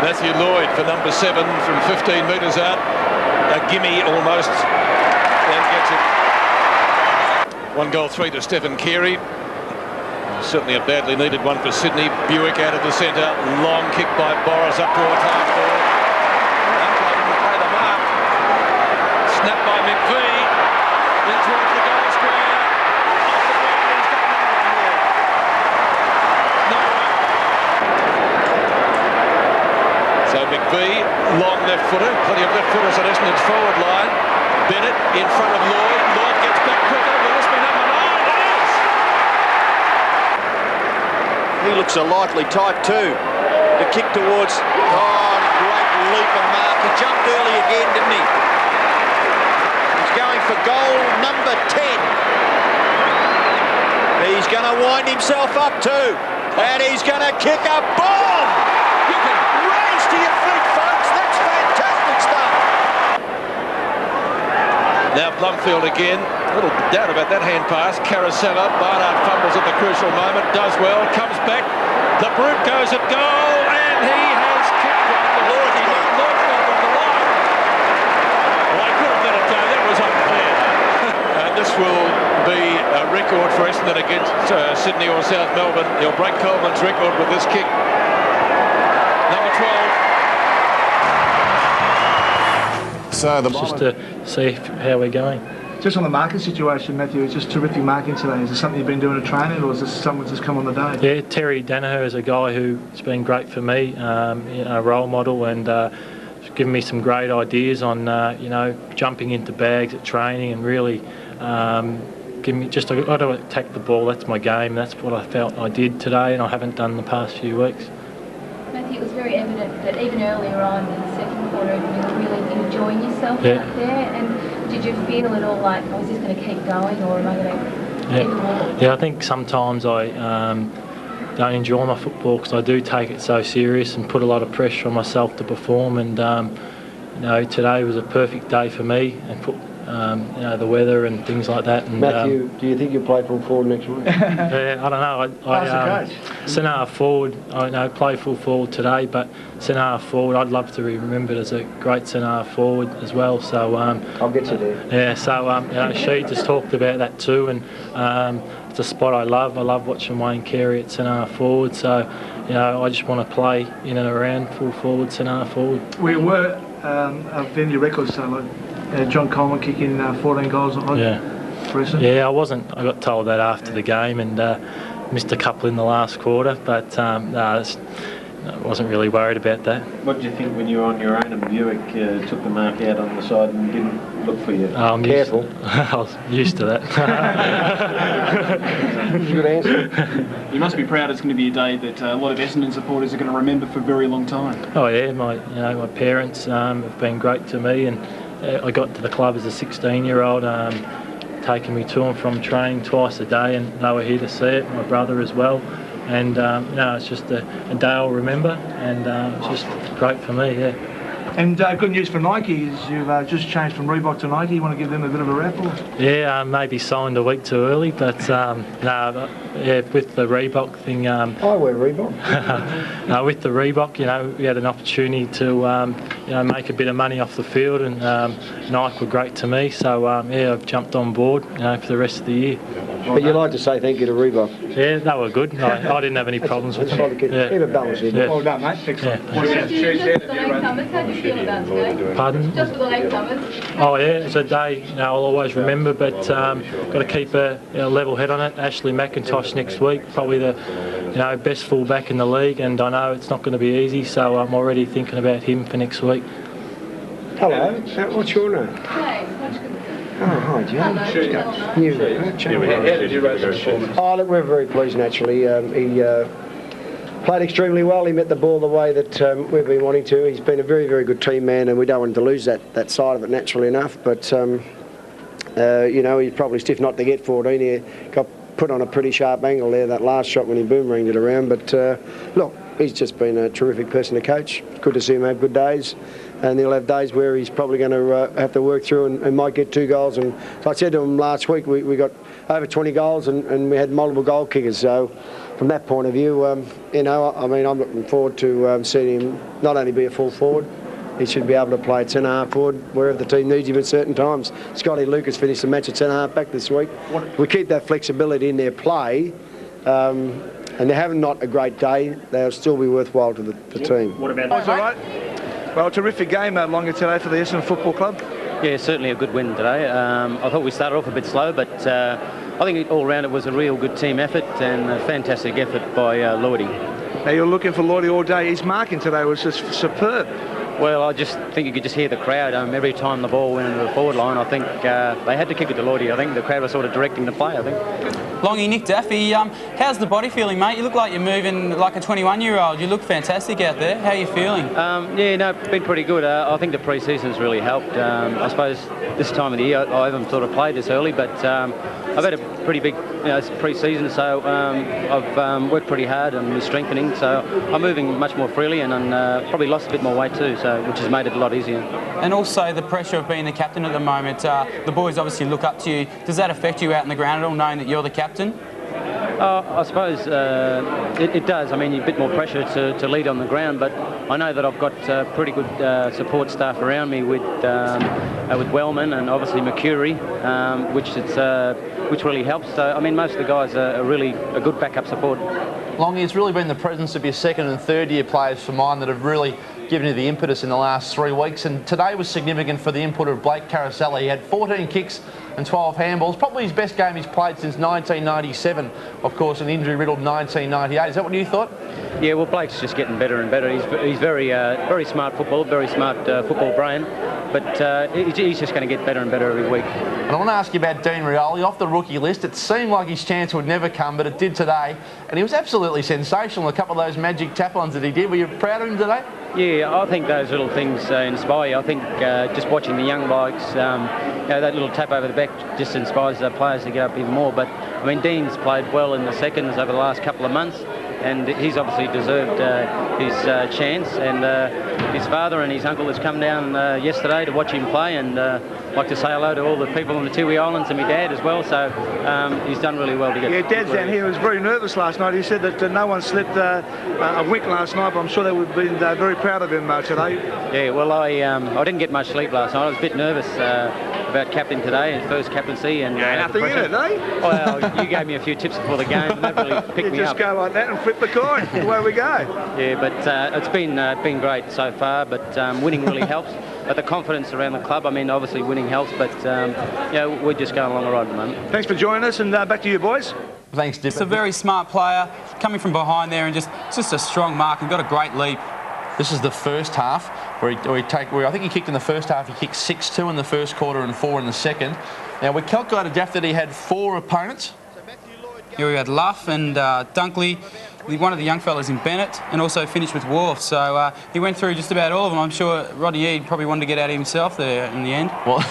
Matthew Lloyd for number 7 from 15 metres out. A gimme almost. And gets it. 1-3 to Stephen Carey. Certainly a badly needed one for Sydney. Buick out of the centre. Long kick by Boris up towards half forward. Umpire didn't play the mark. Snap by McVie. In towards the goal square. Off the ground. He's got another one there. Another one. So McVie, long left footer. Plenty of left footers at Essendon's forward line. Bennett in front of Lloyd. Lloyd gets back quicker. Will this be number 9? It is! He looks a likely type too. The kick towards... Oh, great leap and mark. He jumped early again, didn't he? He's going for goal number 10. He's going to wind himself up too. And he's going to kick a bomb! You can raise to your feet, folks. That's fantastic stuff. Now Blumfield again. A little doubt about that hand pass. Carousella. Barnard fumbles at the crucial moment. Does well. Comes back. The brute goes at goal. And he has kicked one. The Lord on the line. Well, I could have let it go. That was unfair. And this will be a record for Essendon against Sydney or South Melbourne. He'll break Coleman's record with this kick. Number 12. So the just to see how we're going. Just on the marking situation, Matthew, it's just terrific marking today. Is this something you've been doing at training, or is this someone just come on the day? Yeah, Terry Danaher is a guy who's been great for me, a role model, and given me some great ideas on jumping into bags at training and really give me just I've got to attack the ball. That's my game. That's what I felt I did today, and I haven't done the past few weeks. Matthew, it was very evident that even earlier on in the second quarter, you were really enjoying yourself out there. And did you feel at all like, oh, is this going to keep going, or am I going to keep more? Yeah, I think sometimes I don't enjoy my football because I do take it so serious and put a lot of pressure on myself to perform. And today was a perfect day for me, and the weather and things like that. And, Matthew, do you think you'll play full forward next week? Yeah, I don't know. I centre half forward. I know play full forward today, but centre half forward, I'd love to be remembered as a great centre half forward as well. So I'll get you there. Yeah. So she just talked about that too, and it's a spot I love. I love watching Wayne Carey at centre half forward. So I just want to play in and around full forward, centre half forward. We were venue records, so like John Coleman kicking 14 goals for Essendon. Yeah, I got told that after the game and missed a couple in the last quarter, but I wasn't really worried about that. What did you think when you were on your own and Buick took the mark out on the side and didn't look for you? I'm careful. I was used to that. Good answer. You must be proud. It's going to be a day that a lot of Essendon supporters are going to remember for a very long time. Oh yeah, my parents have been great to me, and I got to the club as a 16-year-old, taking me to and from training twice a day, and they were here to see it, my brother as well. And it's just a day I'll remember, and it's just great for me, yeah. And good news for Nike is you've just changed from Reebok to Nike. You want to give them a bit of a raffle? Yeah, maybe signed a week too early, but with the Reebok thing... I wear Reebok. With the Reebok, we had an opportunity to make a bit of money off the field, and Nike were great to me, so I've jumped on board for the rest of the year. But you'd like to say thank you to Reebok? Yeah, they were good. I didn't have any problems with them. Keep it balanced. Well done, mate. Excellent. Pardon? Just for the latecomers. Oh yeah, it's a day I'll always remember, but got to keep a level head on it. Ashley McIntosh next week, probably the best fullback in the league, and I know it's not going to be easy, so I'm already thinking about him for next week. Hello, what's your name? James, Oh, hi, James. How did you rate the performance? Oh, look, we're very pleased, naturally. He played extremely well. He met the ball the way that we've been wanting to. He's been a very, very good team man, and we don't want to lose that side of it, naturally enough. But, he's probably stiff not to get 14. He got put on a pretty sharp angle there, that last shot when he boomeranged it around. But look, he's just been a terrific person to coach. It's good to see him have good days, and he'll have days where he's probably going to have to work through and might get 2 goals. And so I said to him last week, we got over 20 goals and we had multiple goal kickers. So from that point of view, you know, I mean, I'm looking forward to seeing him not only be a full forward, he should be able to play at centre-half forward wherever the team needs him at certain times. Scotty Lucas finished the match at centre-half back this week. We keep that flexibility in their play, and they're having not a great day. They'll still be worthwhile to the team. What about that? All right. Well, terrific game longer today for the Essendon Football Club. Yeah, certainly a good win today. I thought we started off a bit slow, but I think all round it was a real good team effort and a fantastic effort by Lloydie. Now, you're looking for Lloydie all day. His marking today was just superb. Well, I just think you could just hear the crowd. Every time the ball went into the forward line, I think they had to kick it to Lloydie. I think the crowd was sort of directing the play, I think. Longy, Nick Daffy, how's the body feeling, mate? You look like you're moving like a 21-year-old. You look fantastic out there. How are you feeling? Yeah, no, been pretty good. I think the pre-season's really helped. I suppose this time of the year, I haven't sort of played this early, but I've had a pretty big pre-season, so I've worked pretty hard on my strengthening, so I'm moving much more freely and probably lost a bit more weight too, so which has made it a lot easier. And also the pressure of being the captain at the moment. The boys obviously look up to you. Does that affect you out in the ground at all, knowing that you're the captain? I suppose it does. I mean, a bit more pressure to lead on the ground, but I know that I've got pretty good support staff around me with Wellman and obviously Mercury, which really helps. So, I mean, most of the guys are really a good backup support. Longy, it's really been the presence of your second and third year players for mine that have really given you the impetus in the last 3 weeks, and today was significant for the input of Blake Carousella. He had 14 kicks and 12 handballs, probably his best game he's played since 1997, of course, an injury-riddled 1998. Is that what you thought? Yeah, well, Blake's just getting better and better. He's very smart football, very smart football brain, but he's just going to get better and better every week. And I want to ask you about Dean Rioli, off the rookie list. It seemed like his chance would never come, but it did today, and he was absolutely sensational. A couple of those magic tap-ons that he did. Were you proud of him today? Yeah, I think those little things inspire you. I think just watching the young blokes, that little tap over the back just inspires the players to get up even more. But, I mean, Dean's played well in the seconds over the last couple of months, and he's obviously deserved his chance. And his father and his uncle has come down yesterday to watch him play, and like to say hello to all the people on the Tiwi Islands and my dad as well. So he's done really well to get. Yeah, Dad's down here. He was very nervous last night. He said that no one slept a wink last night, but I'm sure they would have been very proud of him today. Yeah, well, I didn't get much sleep last night. I was a bit nervous about captain today, his first captaincy. And nothing in it, eh? Well, you gave me a few tips before the game, and that really picked me up. Just go like that and flip the coin. Away we go. Yeah, but it's been great so far, but winning really helps. But the confidence around the club, I mean, obviously winning helps, but we're just going along the right at the moment. Thanks for joining us, and back to you, boys. Thanks, Dipper. It's a very smart player, coming from behind there and just a strong mark and got a great leap. This is the first half where I think he kicked in the first half. He kicked 6-2 in the first quarter and 4 in the second. Now, we calculated, Jeff, that he had 4 opponents. Yeah, we had Luff and Dunkley, one of the young fellas in Bennett, and also finished with Wharf. So he went through just about all of them. I'm sure Rodney Eade probably wanted to get out of himself there in the end. Well,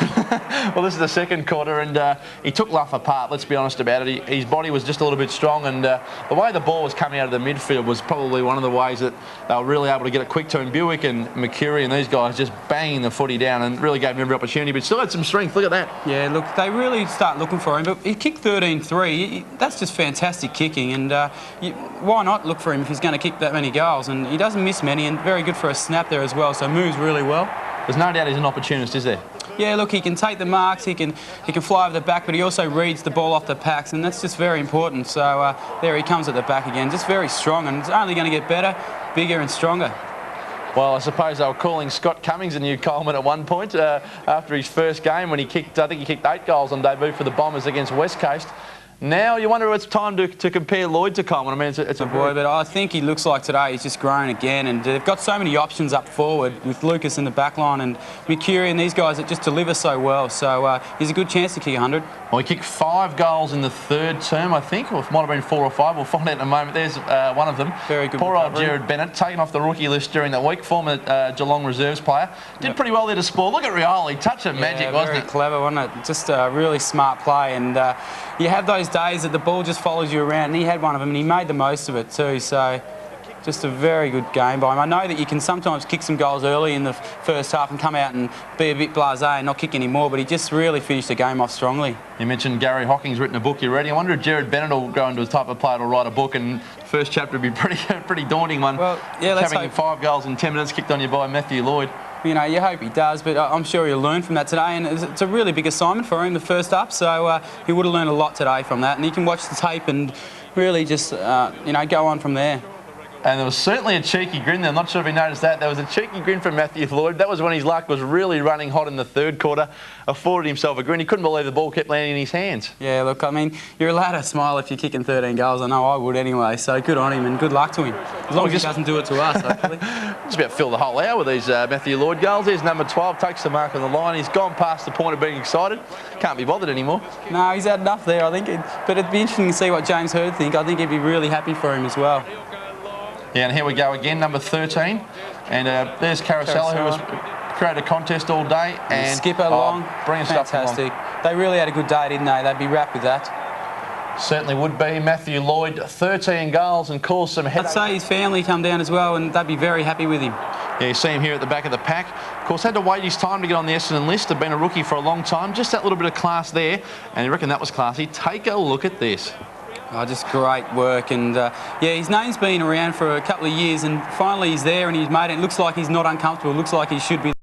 well, this is the second quarter, and he took Luff apart, let's be honest about it. His body was just a little bit strong, and the way the ball was coming out of the midfield was probably one of the ways that they were really able to get it quick to him. Buick and Mercury and these guys just banging the footy down and really gave him every opportunity, but still had some strength. Look at that. Yeah, look, they really start looking for him, but he kicked 13-3. That's just fantastic kicking, and why not look for him if he's going to kick that many goals? And he doesn't miss many, and very good for a snap there as well, so moves really well. There's no doubt he's an opportunist, is there? Yeah, look, he can take the marks, he can fly over the back, but he also reads the ball off the packs, and that's just very important. So there he comes at the back again, just very strong, and it's only going to get better, bigger and stronger. Well, I suppose they were calling Scott Cummings a new Coleman at one point after his first game when he kicked, I think he kicked 8 goals on debut for the Bombers against West Coast. Now you wonder it's time to compare Lloyd to Coleman. I mean, it's a boy, but I think he looks like today he's just grown again, and they've got so many options up forward with Lucas in the back line and Mercury and these guys that just deliver so well. So he's a good chance to kick 100. Well, he kicked 5 goals in the third term, I think, or it might have been 4 or 5. We'll find out in a moment. There's one of them. Very good. Poor old Jared Bennett, taken off the rookie list during that week, former Geelong reserves player. Did pretty well there to spoil. Look at Rioli, touch of magic, wasn't it? Very clever, wasn't it? Just a really smart play, and you have those days that the ball just follows you around, and he had one of them, and he made the most of it too. So just a very good game by him. I know that you can sometimes kick some goals early in the first half and come out and be a bit blasé and not kick any more, but he just really finished the game off strongly. You mentioned Gary Hocking's written a book. You ready? I wonder if Jared Bennett will go into a type of player to write a book, and first chapter would be pretty daunting one. Well, yeah, let's having 5 goals in 10 minutes kicked on you by Matthew Lloyd. You know, you hope he does, but I'm sure he'll learn from that today, and it's a really big assignment for him, the first up, so he would have learned a lot today from that, and he can watch the tape and really just, you know, go on from there. And there was certainly a cheeky grin there. I'm not sure if you noticed that. There was a cheeky grin from Matthew Lloyd. That was when his luck was really running hot in the third quarter. Afforded himself a grin. He couldn't believe the ball kept landing in his hands. Yeah, look, I mean, you're allowed to smile if you're kicking 13 goals. I know I would anyway, so good on him and good luck to him. As long as he doesn't do it to us, hopefully. Just about fill the whole hour with these Matthew Lloyd goals. There's number 12, takes the mark on the line. He's gone past the point of being excited. Can't be bothered anymore. No, he's had enough there, I think. But it'd be interesting to see what James Hird think. I think he'd be really happy for him as well. Yeah, and here we go again, number 13. And there's Carousel, who was created a contest all day. And Skipper Long, brilliant stuff. Fantastic. They really had a good day, didn't they? They'd be wrapped with that. Certainly would be. Matthew Lloyd, 13 goals and caused some headaches. I'd say his family come down as well, and they'd be very happy with him. Yeah, you see him here at the back of the pack. Of course, had to wait his time to get on the Essendon list. Had been a rookie for a long time. Just that little bit of class there, and you reckon that was classy. Take a look at this. Oh, just great work, and yeah, his name's been around for a couple of years, and finally he's there and he's made it. It looks like he's not uncomfortable. It looks like he should be.